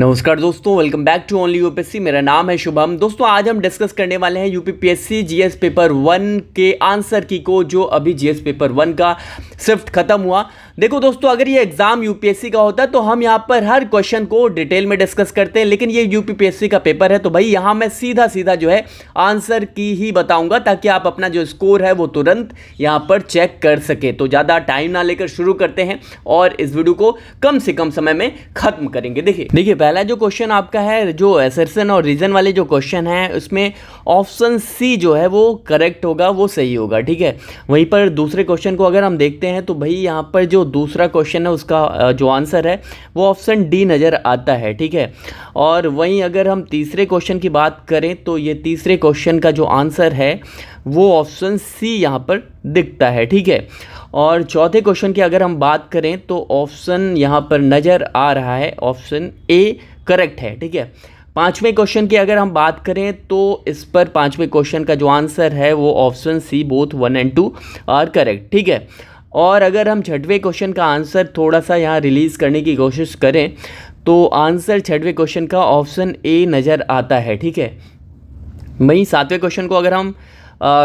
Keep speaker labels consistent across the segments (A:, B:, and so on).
A: नमस्कार दोस्तों, welcome back to only UPSC. मेरा नाम है शुभम। दोस्तों आज हम डिस्कस करने वाले हैं यूपीपीएससी जीएस पेपर 1 के आंसर की को, जो अभी जीएस पेपर 1 का शिफ्ट खत्म हुआ। देखो दोस्तों, अगर ये एग्जाम यूपीएससी का होता तो हम यहाँ पर हर क्वेश्चन को डिटेल में डिस्कस करते हैं, लेकिन ये यूपीपीएससी का पेपर है तो भाई यहाँ मैं सीधा सीधा जो है आंसर की ही बताऊंगा, ताकि आप अपना जो स्कोर है वो तुरंत यहाँ पर चेक कर सके। तो ज़्यादा टाइम ना लेकर शुरू करते हैं और इस वीडियो को कम से कम समय में खत्म करेंगे। देखिए पहला जो क्वेश्चन आपका है, जो असर्शन और रीजन वाले जो क्वेश्चन है, उसमें ऑप्शन सी जो है वो करेक्ट होगा, वो सही होगा। ठीक है, वहीं पर दूसरे क्वेश्चन को अगर हम देखते हैं तो भाई यहाँ पर जो दूसरा क्वेश्चन है उसका जो आंसर है वो ऑप्शन डी नज़र आता है। ठीक है, और वहीं अगर हम तीसरे क्वेश्चन की बात करें तो ये तीसरे क्वेश्चन का जो आंसर है वो ऑप्शन सी यहाँ पर दिखता है। ठीक है, और चौथे क्वेश्चन की अगर हम बात करें तो ऑप्शन यहाँ पर नज़र आ रहा है, ऑप्शन ए करेक्ट है। ठीक है, पांचवें क्वेश्चन की अगर हम बात करें तो इस पर पांचवें क्वेश्चन का जो आंसर है वो ऑप्शन सी बोथ 1 और 2 आर करेक्ट। ठीक है, और अगर हम छठवें क्वेश्चन का आंसर थोड़ा सा यहाँ रिलीज़ करने की कोशिश करें तो आंसर छठवें क्वेश्चन का ऑप्शन ए नज़र आता है। ठीक है, वहीं सातवें क्वेश्चन को अगर हम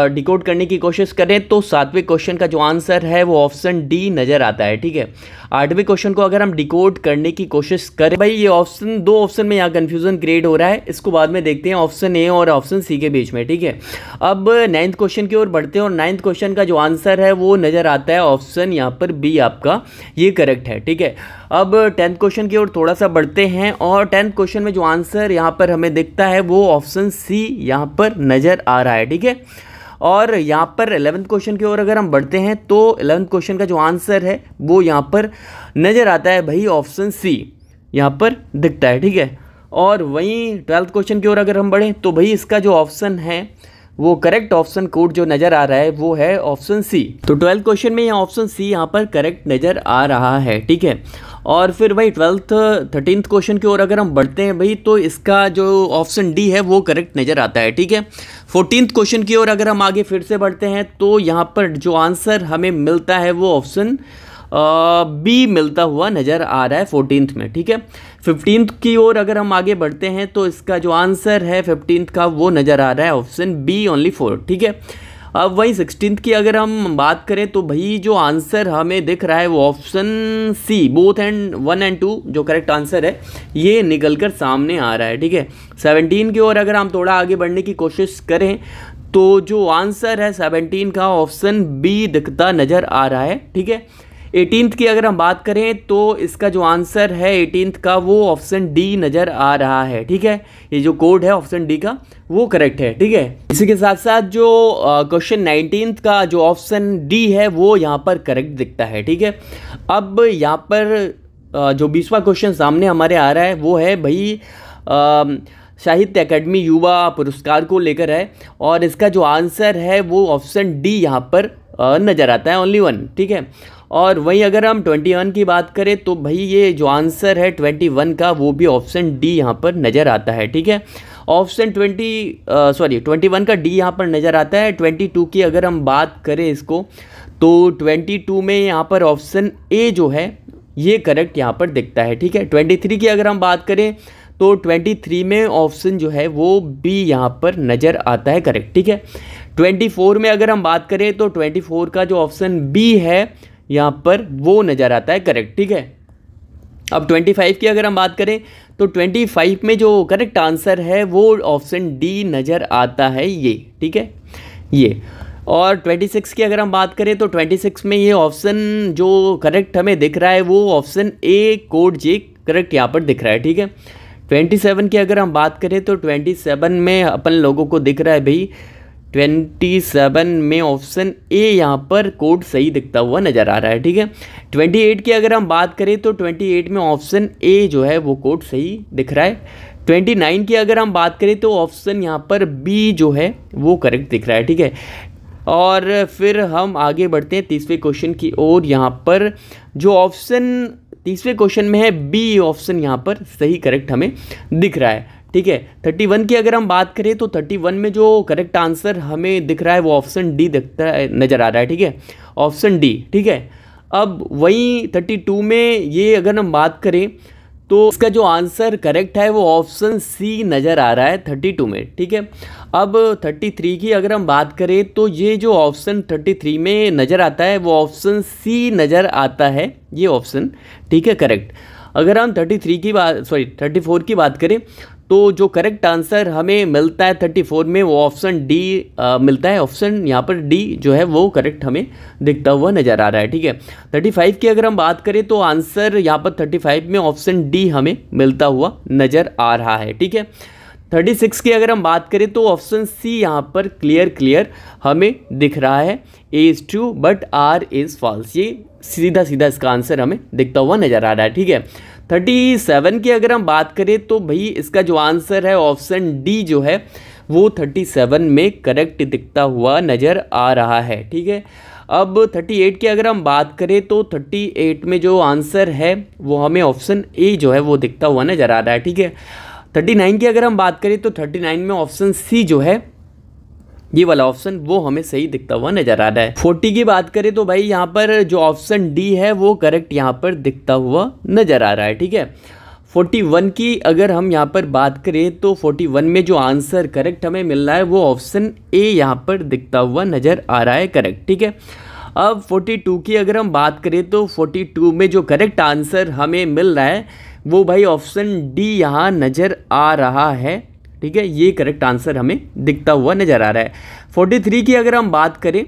A: डिकोड करने की कोशिश करें तो सातवें क्वेश्चन का जो आंसर है वो ऑप्शन डी नज़र आता है। ठीक है, आठवें क्वेश्चन को अगर हम डिकोड करने की कोशिश करें, भाई ये ऑप्शन दो ऑप्शन में यहाँ कन्फ्यूज़न क्रिएट हो रहा है, इसको बाद में देखते हैं ऑप्शन ए और ऑप्शन सी के बीच में। ठीक है, अब नाइन्थ क्वेश्चन की ओर बढ़ते हैं और नाइन्थ क्वेश्चन का जो आंसर है वो नज़र आता है ऑप्शन यहाँ पर बी, आपका ये करेक्ट है। ठीक है, अब टेंथ क्वेश्चन की ओर थोड़ा सा बढ़ते हैं और टेंथ क्वेश्चन में जो आंसर यहाँ पर हमें दिखता है वो ऑप्शन सी यहाँ पर नज़र आ रहा है। ठीक है, और यहाँ पर 11th क्वेश्चन की ओर अगर हम बढ़ते हैं तो 11th क्वेश्चन का जो आंसर है वो यहाँ पर नज़र आता है भाई ऑप्शन सी यहाँ पर दिखता है। ठीक है, और वहीं 12th क्वेश्चन की ओर अगर हम बढ़ें तो भाई इसका जो ऑप्शन है वो करेक्ट ऑप्शन कोड जो नज़र आ रहा है वो है ऑप्शन सी। तो 12th क्वेश्चन में यहाँ ऑप्शन सी यहाँ पर करेक्ट नज़र आ रहा है। ठीक है, और फिर भाई 13th क्वेश्चन की ओर अगर हम बढ़ते हैं भाई तो इसका जो ऑप्शन डी है वो करेक्ट नज़र आता है। ठीक है, 14th क्वेश्चन की ओर अगर हम आगे फिर से बढ़ते हैं तो यहाँ पर जो आंसर हमें मिलता है वो ऑप्शन बी मिलता हुआ नज़र आ रहा है 14th में। ठीक है, 15th की ओर अगर हम आगे बढ़ते हैं तो इसका जो आंसर है 15th का वो नज़र आ रहा है ऑप्शन बी ओनली 4। ठीक है, अब वही 16th की अगर हम बात करें तो भाई जो आंसर हमें दिख रहा है वो ऑप्शन सी बोथ 1 और 2 जो करेक्ट आंसर है ये निकल कर सामने आ रहा है। ठीक है, 17 की ओर अगर हम थोड़ा आगे बढ़ने की कोशिश करें तो जो आंसर है 17 का ऑप्शन बी दिखता नज़र आ रहा है। ठीक है, 18th की अगर हम बात करें तो इसका जो आंसर है 18th का वो ऑप्शन डी नज़र आ रहा है। ठीक है, ये जो कोड है ऑप्शन डी का वो करेक्ट है। ठीक है, इसी के साथ साथ जो क्वेश्चन 19th का जो ऑप्शन डी है वो यहाँ पर करेक्ट दिखता है। ठीक है, अब यहाँ पर जो 20वां क्वेश्चन सामने हमारे आ रहा है वो है भाई साहित्य अकादमी युवा पुरस्कार को लेकर है, और इसका जो आंसर है वो ऑप्शन डी यहाँ पर नज़र आता है ओनली 1। ठीक है, और वहीं अगर हम 21 की बात करें तो भाई ये जो आंसर है 21 का वो भी ऑप्शन डी यहाँ पर नज़र आता है। ठीक है, ऑप्शन 21 का डी यहाँ पर नज़र आता है। 22 की अगर हम बात करें इसको तो 22 में यहाँ पर ऑप्शन ए जो है ये करेक्ट यहाँ पर दिखता है। ठीक है, 23 की अगर हम बात करें तो 23 में ऑप्शन जो है वो बी यहाँ पर नज़र आता है करेक्ट। ठीक है, 24 में अगर हम बात करें तो 24 का जो ऑप्शन बी है यहाँ पर वो नज़र आता है करेक्ट। ठीक है, अब 25 की अगर हम बात करें तो 25 में जो करेक्ट आंसर है वो ऑप्शन डी नज़र आता है ये। ठीक है, ये, और 26 की अगर हम बात करें तो 26 में ये ऑप्शन जो करेक्ट हमें दिख रहा है वो option A code J correct यहाँ पर दिख रहा है। ठीक है, 27 की अगर हम बात करें तो 27 में अपन लोगों को दिख रहा है भाई 27 में ऑप्शन ए यहाँ पर कोड सही दिखता हुआ नज़र आ रहा है। ठीक है, 28 की अगर हम बात करें तो 28 में ऑप्शन ए जो है वो कोड सही दिख रहा है। 29 की अगर हम बात करें तो ऑप्शन यहाँ पर बी जो है वो करेक्ट दिख रहा है। ठीक है, और फिर हम आगे बढ़ते हैं 30वें क्वेश्चन की ओर। यहाँ पर जो ऑप्शन 30वें क्वेश्चन में है बी ऑप्शन यहाँ पर सही करेक्ट हमें दिख रहा है। ठीक है, 31 की अगर हम बात करें तो 31 में जो करेक्ट आंसर हमें दिख रहा है वो ऑप्शन डी दिखता है नज़र आ रहा है। ठीक है, ऑप्शन डी। ठीक है, अब वहीं 32 में ये अगर हम बात करें तो इसका जो आंसर करेक्ट है वो ऑप्शन सी नज़र आ रहा है 32 में, ठीक है। अब 33 की अगर हम बात करें तो ये जो ऑप्शन 33 में नज़र आता है वो ऑप्शन सी नज़र आता है, ये ऑप्शन, ठीक है, करेक्ट। अगर हम 34 की बात करें तो जो करेक्ट आंसर हमें मिलता है 34 में वो ऑप्शन डी मिलता है। ऑप्शन यहाँ पर डी जो है वो करेक्ट हमें दिखता हुआ नज़र आ रहा है, ठीक है। 35 की अगर हम बात करें तो आंसर यहाँ पर 35 में ऑप्शन डी हमें मिलता हुआ नज़र आ रहा है, ठीक है। 36 की अगर हम बात करें तो ऑप्शन सी यहाँ पर क्लियर हमें दिख रहा है, A is true but R is false, ये सीधा इसका आंसर हमें दिखता हुआ नज़र आ रहा है, ठीक है। 37 की अगर हम बात करें तो भाई इसका जो आंसर है ऑप्शन डी जो है वो 37 में करेक्ट दिखता हुआ नज़र आ रहा है, ठीक है। अब 38 की अगर हम बात करें तो 38 में जो आंसर है वो हमें ऑप्शन ए जो है वो दिखता हुआ नज़र आ रहा है, ठीक है। 39 की अगर हम बात करें तो 39 में ऑप्शन सी जो है ये वाला ऑप्शन वो हमें सही दिखता हुआ नज़र आ रहा है। 40 की बात करें तो भाई यहाँ पर जो ऑप्शन डी है वो करेक्ट यहाँ पर दिखता हुआ नज़र आ रहा है, ठीक है। 41 की अगर हम यहाँ पर बात करें तो 41 में जो आंसर करेक्ट हमें मिल रहा है वो ऑप्शन ए यहाँ पर दिखता हुआ नज़र आ रहा है, करेक्ट, ठीक है। अब 42 की अगर हम बात करें तो 42 में जो करेक्ट आंसर हमें मिल रहा है वो भाई ऑप्शन डी यहाँ नज़र आ रहा है, ठीक है, ये करेक्ट आंसर हमें दिखता हुआ नज़र आ रहा है। 43 की अगर हम बात करें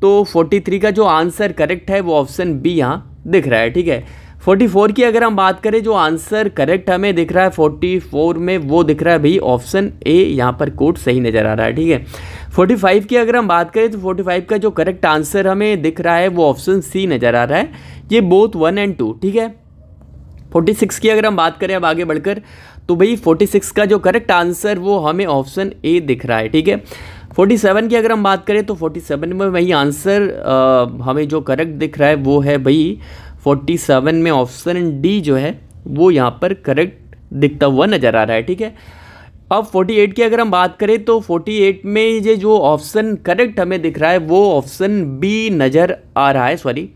A: तो 43 का जो आंसर करेक्ट है वो ऑप्शन बी यहाँ दिख रहा है, ठीक है। 44 की अगर हम बात करें जो आंसर करेक्ट हमें दिख रहा है 44 में वो दिख रहा है भाई ऑप्शन ए, यहाँ पर कोड सही नज़र आ रहा है, ठीक है। 45 की अगर हम बात करें तो 45 का जो करेक्ट आंसर हमें दिख रहा है वो ऑप्शन सी नज़र आ रहा है, ये बोथ 1 और 2, ठीक है। 46 की अगर हम बात करें अब आगे बढ़कर तो भाई 46 का जो करेक्ट आंसर वो हमें ऑप्शन ए दिख रहा है, ठीक है। 47 की अगर हम बात करें तो 47 में वही आंसर हमें जो करेक्ट दिख रहा है वो है भाई 47 में ऑप्शन डी जो है वो यहाँ पर करेक्ट दिखता हुआ नज़र आ रहा है, ठीक है। अब 48 की अगर हम बात करें तो 48 में ये जो ऑप्शन करेक्ट हमें दिख रहा है वो ऑप्शन बी नज़र आ रहा है,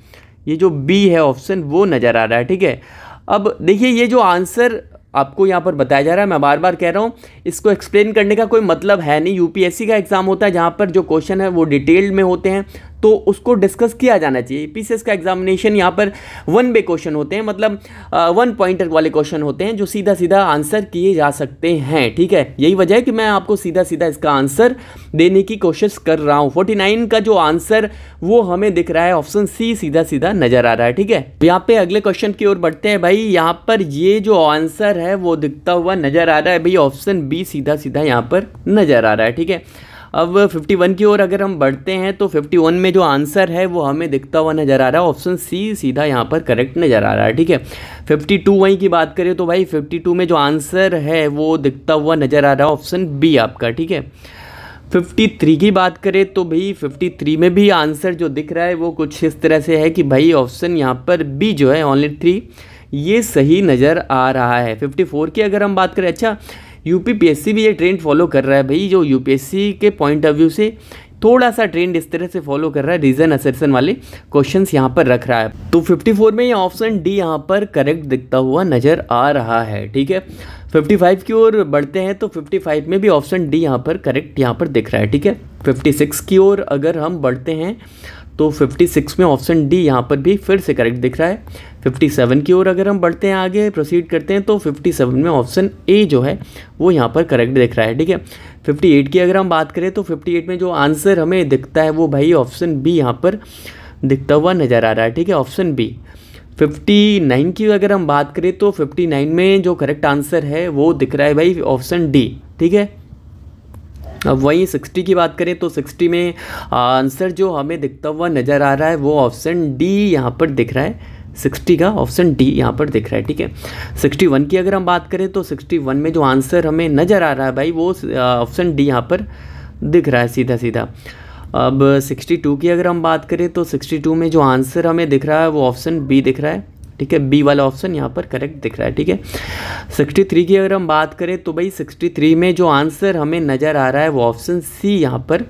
A: ये जो बी है ऑप्शन वो नज़र आ रहा है, ठीक है। अब देखिए ये जो आंसर आपको यहाँ पर बताया जा रहा है, मैं बार बार कह रहा हूँ इसको एक्सप्लेन करने का कोई मतलब है नहीं। यूपीएससी का एग्जाम होता है जहाँ पर जो क्वेश्चन है वो डिटेल्ड में होते हैं तो उसको डिस्कस किया जाना चाहिए। पीसीएस का एग्जामिनेशन यहाँ पर 1 वे क्वेश्चन होते हैं, मतलब 1 पॉइंटर वाले क्वेश्चन होते हैं जो सीधा आंसर किए जा सकते हैं, ठीक है। यही वजह है कि मैं आपको सीधा इसका आंसर देने की कोशिश कर रहा हूँ। 49 का जो आंसर वो हमें दिख रहा है ऑप्शन सी सीधा नज़र आ रहा है, ठीक है। यहाँ पे अगले क्वेश्चन की ओर बढ़ते हैं भाई। यहाँ पर ये जो आंसर है वो दिखता हुआ नज़र आ रहा है भाई ऑप्शन बी सीधा यहाँ पर नज़र आ रहा है, ठीक है। अब 51 की ओर अगर हम बढ़ते हैं तो 51 में जो आंसर है वो हमें दिखता हुआ नज़र आ रहा है ऑप्शन सी सीधा यहाँ पर करेक्ट नज़र आ रहा है, ठीक है। 52 वहीं की बात करें तो भाई 52 में जो आंसर है वो दिखता हुआ नज़र आ रहा है ऑप्शन बी आपका, ठीक है। 53 की बात करें तो भाई 53 में भी आंसर जो दिख रहा है वो कुछ इस तरह से है कि भाई ऑप्शन यहाँ पर बी जो है ओनली 3 ये सही नज़र आ रहा है। 54 की अगर हम बात करें, अच्छा यूपीपीएससी भी ये ट्रेंड फॉलो कर रहा है भाई, जो यूपीएससी के पॉइंट ऑफ व्यू से थोड़ा सा ट्रेंड इस तरह से फॉलो कर रहा है, रीजन असर्शन वाले क्वेश्चंस यहाँ पर रख रहा है। तो 54 में ये ऑप्शन डी यहाँ पर करेक्ट दिखता हुआ नज़र आ रहा है, ठीक है। 55 की ओर बढ़ते हैं तो 55 में भी ऑप्शन डी यहाँ पर करेक्ट यहाँ पर दिख रहा है, ठीक है। 56 की ओर अगर हम बढ़ते हैं तो 56 में ऑप्शन डी यहाँ पर भी फिर से करेक्ट दिख रहा है। 57 की ओर अगर हम बढ़ते हैं आगे प्रोसीड करते हैं तो 57 में ऑप्शन ए जो है वो यहाँ पर करेक्ट दिख रहा है, ठीक है। 58 की अगर हम बात करें तो 58 में जो आंसर हमें दिखता है वो भाई ऑप्शन बी यहाँ पर दिखता हुआ नज़र आ रहा है, ठीक है, ऑप्शन बी। 59 की अगर हम बात करें तो 59 में जो करेक्ट आंसर है वो दिख रहा है भाई ऑप्शन डी, ठीक है। अब वहीं 60 की बात करें तो 60 में आंसर जो हमें दिखता हुआ नज़र आ रहा है वो ऑप्शन डी यहाँ पर दिख रहा है, 60 का ऑप्शन डी यहाँ पर दिख रहा है, ठीक है। 61 की अगर हम बात करें तो 61 में जो आंसर हमें नज़र आ रहा है भाई वो ऑप्शन डी यहाँ पर दिख रहा है सीधा। अब 62 की अगर हम बात करें तो 62 में जो आंसर हमें दिख रहा है वो ऑप्शन बी दिख रहा है, ठीक है, बी वाला ऑप्शन यहाँ पर करेक्ट दिख रहा है, ठीक है। 63 की अगर हम बात करें तो भाई 63 में जो आंसर हमें नज़र आ रहा है वो ऑप्शन सी यहाँ पर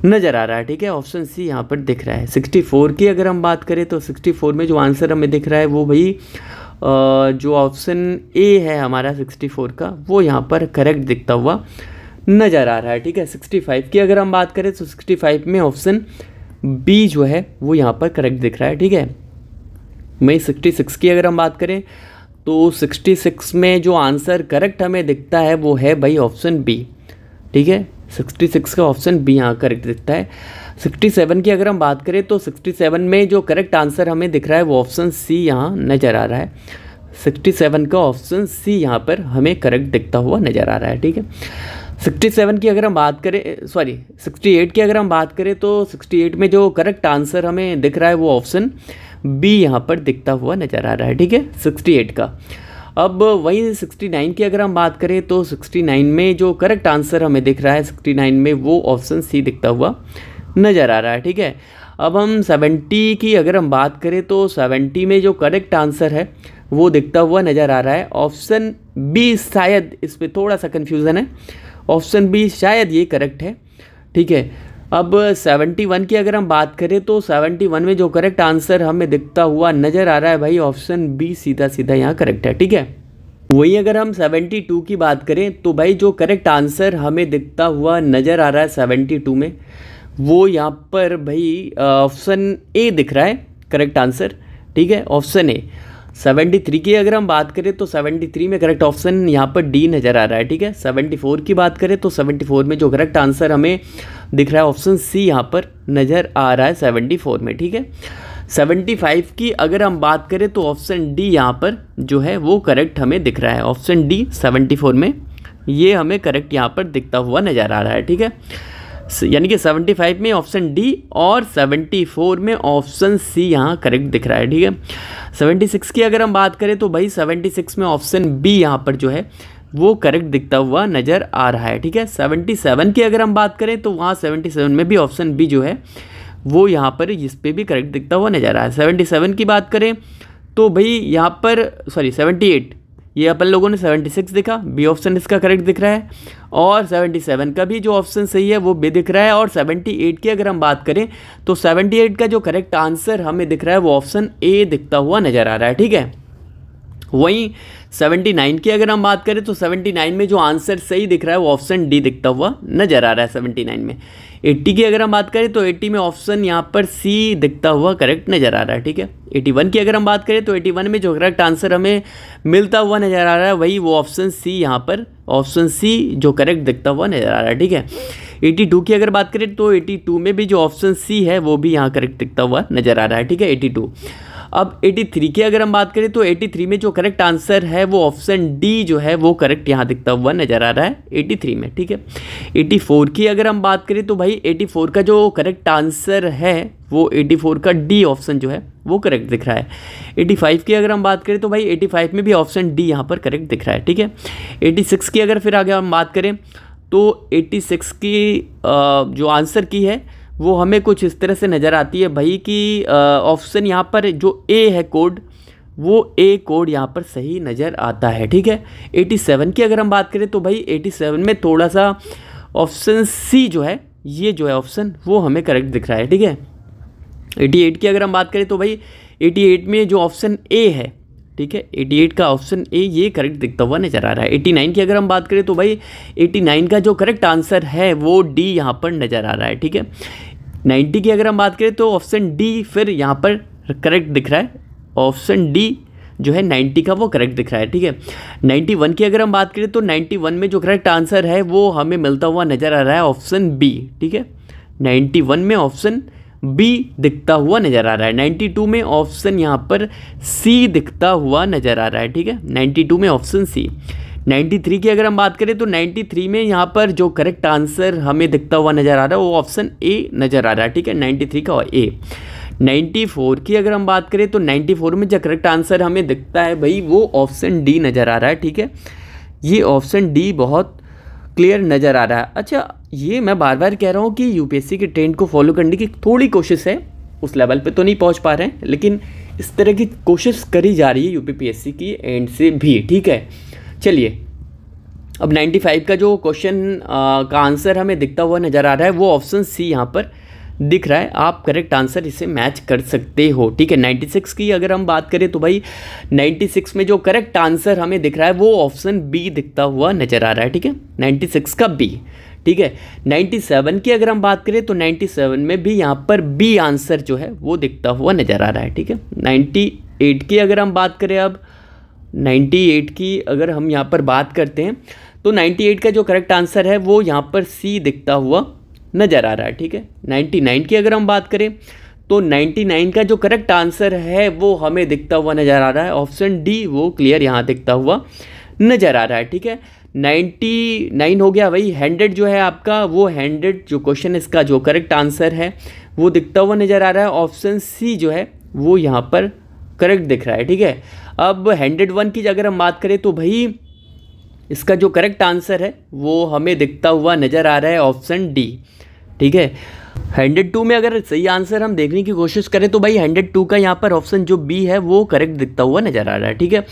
A: नज़र आ रहा है, ठीक है, ऑप्शन सी यहाँ पर दिख रहा है। 64 की अगर हम बात करें तो 64 में जो आंसर हमें दिख रहा है वो भाई जो ऑप्शन ए है हमारा 64 का, वो यहाँ पर करेक्ट दिखता हुआ नज़र आ रहा है। ठीक है, 65 की अगर हम बात करें तो 65 में ऑप्शन बी जो है वो यहाँ पर करेक्ट दिख रहा है। ठीक है, वहीं 66 की अगर हम बात करें तो 66 में जो आंसर करेक्ट हमें दिखता है वो है भाई ऑप्शन बी। ठीक है, 66 का ऑप्शन बी यहाँ करेक्ट दिखता है। 67 की अगर हम बात करें तो 67 में जो करेक्ट आंसर हमें दिख रहा है वो ऑप्शन सी यहाँ नज़र आ रहा है। 67 का ऑप्शन सी यहाँ पर हमें करेक्ट दिखता हुआ नज़र आ रहा है। ठीक है, 67 की अगर हम बात करें 68 की अगर हम बात करें तो 68 में जो करेक्ट आंसर हमें दिख रहा है वो ऑप्शन बी यहाँ पर दिखता हुआ नज़र आ रहा है। ठीक है, 68 का। अब वहीं 69 की अगर हम बात करें तो 69 में जो करेक्ट आंसर हमें दिख रहा है 69 में वो ऑप्शन सी दिखता हुआ नज़र आ रहा है। ठीक है, अब हम 70 की अगर हम बात करें तो 70 में जो करेक्ट आंसर है वो दिखता हुआ नज़र आ रहा है ऑप्शन बी। शायद इस पर थोड़ा सा कन्फ्यूज़न है, ऑप्शन बी शायद ये करेक्ट है। ठीक है, अब 71 की अगर हम बात करें तो 71 में जो करेक्ट आंसर हमें दिखता हुआ नज़र आ रहा है भाई ऑप्शन बी सीधा सीधा यहाँ करेक्ट है। ठीक है, वही अगर हम 72 की बात करें तो भाई जो करेक्ट आंसर हमें दिखता हुआ नज़र आ रहा है 72 में वो यहाँ पर भाई ऑप्शन ए दिख रहा है करेक्ट आंसर। ठीक है, ऑप्शन ए। 73 की अगर हम बात करें तो 73 में करेक्ट ऑप्शन यहाँ पर डी नज़र आ रहा है। ठीक है, 74 की बात करें तो 74 में जो करेक्ट आंसर हमें दिख रहा है ऑप्शन सी यहाँ पर नज़र आ रहा है 74 में। ठीक है, 75 की अगर हम बात करें तो ऑप्शन डी यहाँ पर जो है वो करेक्ट हमें दिख रहा है। ऑप्शन डी 74 में ये हमें करेक्ट यहाँ पर दिखता हुआ नज़र आ रहा है। ठीक है, यानी कि 75 में ऑप्शन डी और 74 में ऑप्शन सी यहाँ करेक्ट दिख रहा है। ठीक है, 76 की अगर हम बात करें तो भाई 76 में ऑप्शन बी यहाँ पर जो है वो करेक्ट दिखता हुआ नज़र आ रहा है। ठीक है, 77 की अगर हम बात करें तो वहाँ 77 में भी ऑप्शन बी जो है वो यहाँ पर इस पर भी करेक्ट दिखता हुआ नज़र आ रहा है। 77 की बात करें तो भाई यहाँ पर 78, ये अपन लोगों ने 76 दिखा, बी ऑप्शन इसका करेक्ट दिख रहा है, और 77 का भी जो ऑप्शन सही है वो बी दिख रहा है। और 78 की अगर हम बात करें तो 78 का जो करेक्ट आंसर हमें दिख रहा है वो ऑप्शन ए दिखता हुआ नज़र आ रहा है। ठीक है, वहीं 79 की अगर हम बात करें तो 79 में जो आंसर सही दिख रहा है वो ऑप्शन डी दिखता हुआ नज़र आ रहा है 79 में। 80 की अगर हम बात करें तो 80 में ऑप्शन यहाँ पर सी दिखता हुआ करेक्ट नज़र आ रहा है। ठीक है, 81 की अगर हम बात करें तो 81 में जो करेक्ट आंसर हमें मिलता हुआ नज़र आ रहा है वही वो ऑप्शन सी यहाँ पर ऑप्शन सी जो करेक्ट दिखता हुआ नज़र आ रहा है। ठीक है, 82 की अगर बात करें तो 82 में भी जो ऑप्शन सी है वो भी यहाँ करेक्ट दिखता हुआ नज़र आ रहा है। ठीक है, 82। अब 83 की अगर हम बात करें तो 83 में जो करेक्ट आंसर है वो ऑप्शन डी जो है वो करेक्ट यहाँ दिखता हुआ नज़र आ रहा है 83 में। ठीक है, 84 की अगर हम बात करें तो भाई 84 का जो करेक्ट आंसर है वो 84 का डी ऑप्शन जो है वो करेक्ट दिख रहा है। 85 की अगर हम बात करें तो भाई 85 में भी ऑप्शन डी यहाँ पर करेक्ट दिख रहा है। ठीक है, 86 की अगर फिर आगे हम बात करें तो 86 की जो आंसर की है वो हमें कुछ इस तरह से नज़र आती है भाई कि ऑप्शन यहाँ पर जो ए है कोड वो ए कोड यहाँ पर सही नज़र आता है। ठीक है, 87 की अगर हम बात करें तो भाई 87 में थोड़ा सा ऑप्शन सी जो है ये जो है ऑप्शन वो हमें करेक्ट दिख रहा है। ठीक है, 88 की अगर हम बात करें तो भाई 88 में जो ऑप्शन ए है, ठीक है, 88 का ऑप्शन ए ये करेक्ट दिखता हुआ नज़र आ रहा है। 89 की अगर हम बात करें तो भाई 89 का जो करेक्ट आंसर है वो डी यहाँ पर नज़र आ रहा है। ठीक है, 90 की अगर हम बात करें तो ऑप्शन डी फिर यहाँ पर करेक्ट दिख रहा है, ऑप्शन डी जो है 90 का वो करेक्ट दिख रहा है। ठीक है, 91 की अगर हम बात करें तो 91 में जो करेक्ट आंसर है वो हमें मिलता हुआ नज़र आ रहा है ऑप्शन बी। ठीक है, 91 में ऑप्शन बी दिखता हुआ नज़र आ रहा है। 92 में ऑप्शन यहाँ पर सी दिखता हुआ नज़र आ रहा है। ठीक है, 92 में ऑप्शन सी। 93 की अगर हम बात करें तो 93 में यहाँ पर जो करेक्ट आंसर हमें दिखता हुआ नज़र आ रहा है वो ऑप्शन ए नज़र आ रहा है। ठीक है, 93 का ए। 94 की अगर हम बात करें तो 94 में जो करेक्ट आंसर हमें दिखता है भाई वो ऑप्शन डी नज़र आ रहा है। ठीक है, ये ऑप्शन डी बहुत क्लियर नज़र आ रहा है। अच्छा, ये मैं बार बार कह रहा हूँ कि यूपीएससी के ट्रेंड को फॉलो करने की थोड़ी कोशिश है, उस लेवल पे तो नहीं पहुँच पा रहे हैं लेकिन इस तरह की कोशिश करी जा रही है यूपीपीएससी की एंड से भी। ठीक है, चलिए अब 95 का जो क्वेश्चन का आंसर हमें दिखता हुआ नज़र आ रहा है वो ऑप्शन सी यहाँ पर दिख रहा है, आप करेक्ट आंसर इसे मैच कर सकते हो। ठीक है, 96 की अगर हम बात करें तो भाई 96 में जो करेक्ट आंसर हमें दिख रहा है वो ऑप्शन बी दिखता हुआ नज़र आ रहा है। ठीक है, 96 का बी। ठीक है, 97 की अगर हम बात करें तो 97 में भी यहाँ पर बी आंसर जो है वो दिखता हुआ नज़र आ रहा है। ठीक है, 98 की अगर हम बात करें, अब 98 की अगर हम यहाँ पर बात करते हैं तो 98 का जो करेक्ट आंसर है वो यहाँ पर सी दिखता हुआ नज़र आ रहा है। ठीक है, 99 की अगर हम बात करें तो 99 का जो करेक्ट आंसर है वो हमें दिखता हुआ नज़र आ रहा है, ऑप्शन डी वो क्लियर यहाँ दिखता हुआ नज़र आ रहा है। ठीक है, 99 हो गया भाई। 100 जो है आपका, वो 100 जो क्वेश्चन इसका जो करेक्ट आंसर है वो दिखता हुआ नज़र आ रहा है, ऑप्शन सी जो है वो यहाँ पर करेक्ट दिख रहा है। ठीक है, अब 101 की अगर हम बात करें तो भाई इसका जो करेक्ट आंसर है वो हमें दिखता हुआ नज़र आ रहा है, ऑप्शन डी। ठीक है, 102 में अगर सही आंसर हम देखने की कोशिश करें तो भाई 102 का यहाँ पर ऑप्शन जो बी है वो करेक्ट दिखता हुआ नज़र आ रहा है। ठीक है,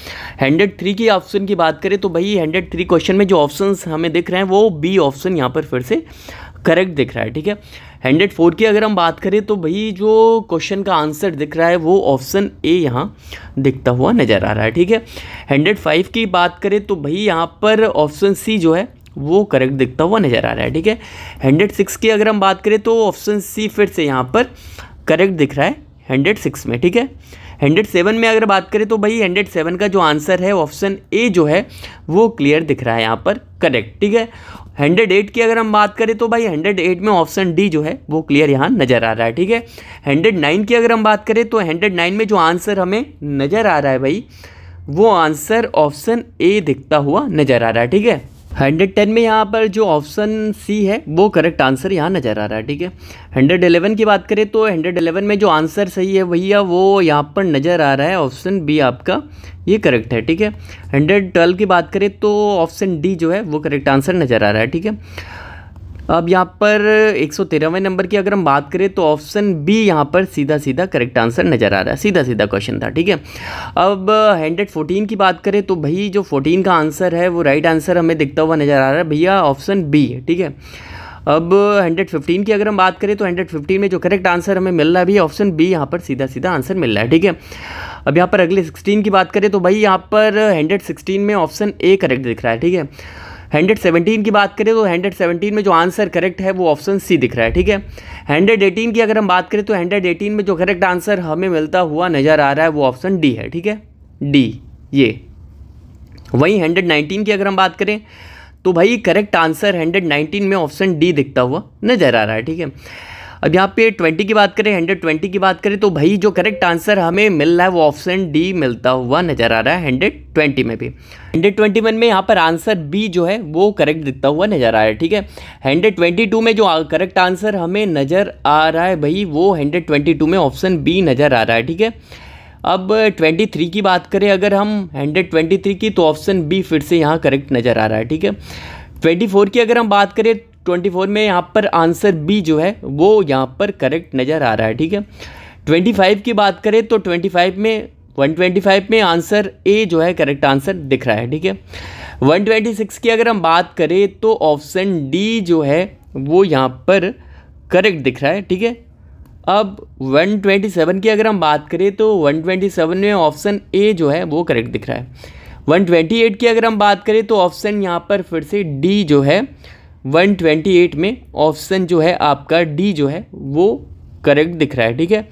A: 103 की ऑप्शन की बात करें तो भाई 103 क्वेश्चन में जो ऑप्शंस हमें दिख रहे हैं वो बी ऑप्शन यहाँ पर फिर से करेक्ट दिख रहा है। ठीक है, 104 की अगर हम बात करें तो भाई जो क्वेश्चन का आंसर दिख रहा है वो ऑप्शन ए यहाँ दिखता हुआ नज़र आ रहा है। ठीक है, 105 की बात करें तो भाई यहाँ पर ऑप्शन सी जो है वो करेक्ट दिखता हुआ नज़र आ रहा है। ठीक है, 106 की अगर हम बात करें तो ऑप्शन सी फिर से यहाँ पर करेक्ट दिख रहा है 106 में। ठीक है, 107 में अगर बात करें तो भाई 107 का जो आंसर है ऑप्शन ए जो है वो क्लियर दिख रहा है यहाँ पर करेक्ट। ठीक है, 108 की अगर हम बात करें तो भाई 108 में ऑप्शन डी जो है वो क्लियर यहाँ नज़र आ रहा है। ठीक है, 109 की अगर हम बात करें तो 109 में जो आंसर हमें नज़र आ रहा है भाई वो आंसर ऑप्शन ए दिखता हुआ नज़र आ रहा है। ठीक है, 110 में यहाँ पर जो ऑप्शन सी है वो करेक्ट आंसर यहाँ नज़र आ रहा है। ठीक है, 111 की बात करें तो 111 में जो आंसर सही है भैया वो यहाँ पर नज़र आ रहा है, ऑप्शन बी आपका ये करेक्ट है। ठीक है, 112 की बात करें तो ऑप्शन डी जो है वो करेक्ट आंसर नज़र आ रहा है। ठीक है, अब यहाँ पर 113वें नंबर की अगर हम बात करें तो ऑप्शन बी यहाँ पर सीधा सीधा करेक्ट आंसर नज़र आ रहा है, सीधा सीधा क्वेश्चन था। ठीक है, अब 114 की बात करें तो भाई जो 14 का आंसर है वो राइट आंसर हमें दिखता हुआ नज़र आ रहा है भैया, ऑप्शन बी। ठीक है, अब 115 की अगर हम बात करें तो 115 में जो करेक्ट आंसर हमें मिल रहा है भैया ऑप्शन बी यहाँ पर सीधा सीधा आंसर मिल रहा है। ठीक है, अब यहाँ पर अगले 16 की बात करें तो भाई यहाँ पर 116 में ऑप्शन ए करेक्ट दिख रहा है। ठीक है, 117 की बात करें तो 117 में जो आंसर करेक्ट है वो ऑप्शन सी दिख रहा है। ठीक है, 118 की अगर हम बात करें तो 118 में जो करेक्ट आंसर हमें मिलता हुआ नज़र आ रहा है वो ऑप्शन डी है। ठीक है, डी ये। वहीं 119 की अगर हम बात करें तो भाई करेक्ट आंसर 119 में ऑप्शन डी दिखता हुआ नज़र आ रहा है। ठीक है, अब यहाँ पे 20 की बात करें, 120 की बात करें तो भाई जो करेक्ट आंसर हमें मिल रहा है वो ऑप्शन डी मिलता हुआ नज़र आ रहा है 120 में भी। 121 में यहाँ पर आंसर बी जो है वो करेक्ट दिखता हुआ नज़र आ रहा है। ठीक है, 122 में जो करेक्ट आंसर हमें नज़र आ रहा है भाई वो 122 में ऑप्शन बी नज़र आ रहा है। ठीक है, अब 23 की बात करें अगर हम 123 की तो ऑप्शन बी फिर से यहाँ करेक्ट नज़र आ रहा है। ठीक है, 24 की अगर हम बात करें 24 में यहाँ पर आंसर बी जो है वो यहाँ पर करेक्ट नज़र आ रहा है। ठीक है, 25 की बात करें तो 125 में आंसर ए जो है करेक्ट आंसर दिख रहा है। ठीक है, 126 की अगर हम बात करें तो ऑप्शन डी जो है वो यहाँ पर करेक्ट दिख रहा है। ठीक है, अब 127 की अगर हम बात करें तो 127 में ऑप्शन ए जो है वो करेक्ट दिख रहा है। 128 की अगर हम बात करें तो ऑप्शन यहाँ पर फिर से डी जो है 128 में ऑप्शन जो है आपका डी जो है वो करेक्ट दिख रहा है। ठीक है,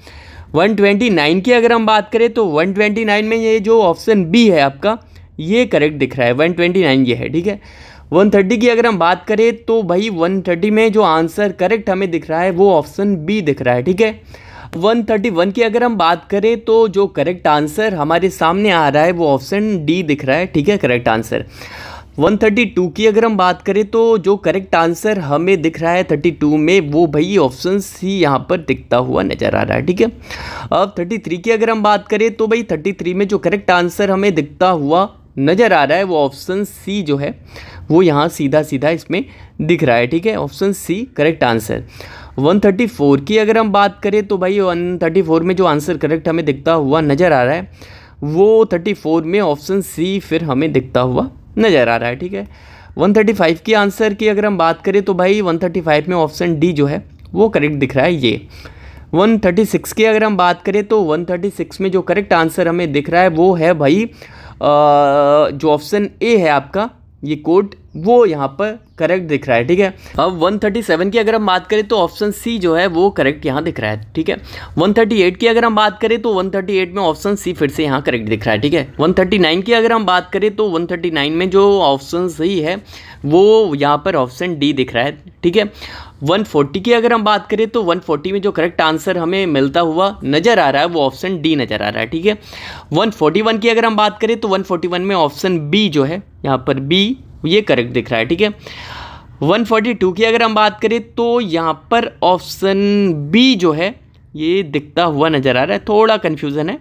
A: 129 की अगर हम बात करें तो 129 में ये जो ऑप्शन बी है आपका ये करेक्ट दिख रहा है, 129 ये है। ठीक है, 130 की अगर हम बात करें तो भाई 130 में जो आंसर करेक्ट हमें दिख रहा है वो ऑप्शन बी दिख रहा है। ठीक है, 131 की अगर हम बात करें तो जो करेक्ट आंसर हमारे सामने आ रहा है वो ऑप्शन डी दिख रहा है। ठीक है, करेक्ट आंसर। 132 की अगर हम बात करें तो जो करेक्ट आंसर हमें दिख रहा है 32 में वो भाई ऑप्शन सी यहाँ पर दिखता हुआ नज़र आ रहा है। ठीक है, अब 33 की अगर हम बात करें तो भाई 33 में जो करेक्ट आंसर हमें दिखता हुआ नज़र आ रहा है वो ऑप्शन सी जो है वो यहाँ सीधा सीधा इसमें दिख रहा है। ठीक है, ऑप्शन सी करेक्ट आंसर। 134 की अगर हम बात करें तो भाई 134 में जो आंसर करेक्ट हमें दिखता हुआ नज़र आ रहा है वो 34 में ऑप्शन सी फिर हमें दिखता हुआ नज़र आ रहा है। ठीक है, 135 की आंसर की अगर हम बात करें तो भाई 135 में ऑप्शन डी जो है वो करेक्ट दिख रहा है। ये 136 की अगर हम बात करें तो 136 में जो करेक्ट आंसर हमें दिख रहा है वो है भाई जो ऑप्शन ए है आपका, ये कोड वो यहाँ पर करेक्ट दिख रहा है। ठीक है, अब 137 की अगर हम बात करें तो ऑप्शन सी जो है वो करेक्ट यहाँ दिख रहा है। ठीक है, 138 की अगर हम बात करें तो 138 में ऑप्शन सी फिर से यहाँ करेक्ट दिख रहा है। ठीक है, 139 की अगर हम बात करें तो 139 में जो ऑप्शन सही है वो यहाँ पर ऑप्शन डी दिख रहा है। ठीक है, 140 की अगर हम बात करें तो 140 में जो करेक्ट आंसर हमें मिलता हुआ नज़र आ रहा है वो ऑप्शन डी नज़र आ रहा है। ठीक है, 141 की अगर हम बात करें तो 141 में ऑप्शन बी जो है यहाँ पर बी ये करेक्ट दिख रहा है। ठीक है, 142 की अगर हम बात करें तो यहाँ पर ऑप्शन बी जो है ये दिखता हुआ नज़र आ रहा है, थोड़ा कन्फ्यूज़न है,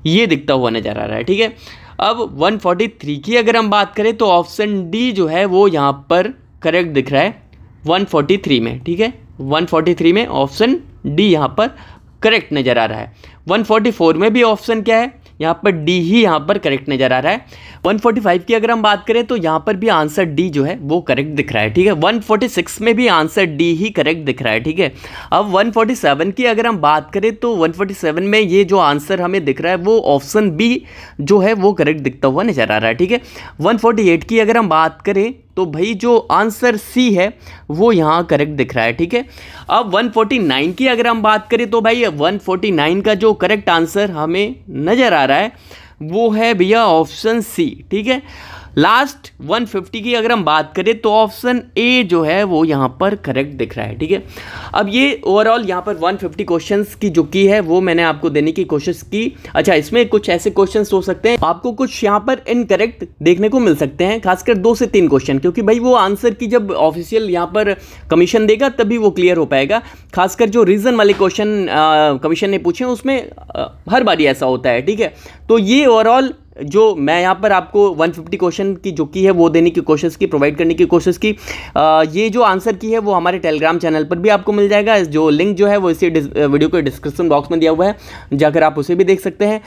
A: ये दिखता हुआ नज़र आ रहा है। ठीक है, अब 143 की अगर हम बात करें तो ऑप्शन डी जो है वो यहाँ पर करेक्ट दिख रहा है 143 में। ठीक है, 143 में ऑप्शन डी यहाँ पर करेक्ट नज़र आ रहा है। 144 में भी ऑप्शन क्या है, यहाँ पर डी ही यहाँ पर करेक्ट नज़र आ रहा है। 145 की अगर हम बात करें तो यहाँ पर भी आंसर डी जो है वो करेक्ट दिख रहा है। ठीक है, 146 में भी आंसर डी ही करेक्ट दिख रहा है। ठीक है, अब 147 की अगर हम बात करें तो 147 में ये जो आंसर हमें दिख रहा है वो ऑप्शन बी जो है वो करेक्ट दिखता हुआ नज़र आ रहा है। ठीक है, 148 की अगर हम बात करें तो भाई जो आंसर सी है वो यहाँ करेक्ट दिख रहा है। ठीक है, अब 149 की अगर हम बात करें तो भाई 149 का जो करेक्ट आंसर हमें नज़र आ रहा है वो है भैया ऑप्शन सी। ठीक है, लास्ट 150 की अगर हम बात करें तो ऑप्शन ए जो है वो यहाँ पर करेक्ट दिख रहा है। ठीक है, अब ये ओवरऑल यहाँ पर 150 क्वेश्चंस की जो की है वो मैंने आपको देने की कोशिश की। अच्छा, इसमें कुछ ऐसे क्वेश्चंस हो सकते हैं आपको कुछ यहाँ पर इनकरेक्ट देखने को मिल सकते हैं, खासकर 2 से 3 क्वेश्चन, क्योंकि भाई वो आंसर की जब ऑफिशियल यहाँ पर कमीशन देगा तभी वो क्लियर हो पाएगा। खासकर जो रीजन वाले क्वेश्चन कमीशन ने पूछे उसमें हर बारी ऐसा होता है। ठीक है, तो ये ओवरऑल जो मैं यहाँ पर आपको 150 क्वेश्चन की जो की है वो देने की कोशिश की, प्रोवाइड करने की कोशिश की। ये जो आंसर की है वो हमारे टेलीग्राम चैनल पर भी आपको मिल जाएगा, जो लिंक जो है वो इसी वीडियो के डिस्क्रिप्शन बॉक्स में दिया हुआ है, जाकर आप उसे भी देख सकते हैं।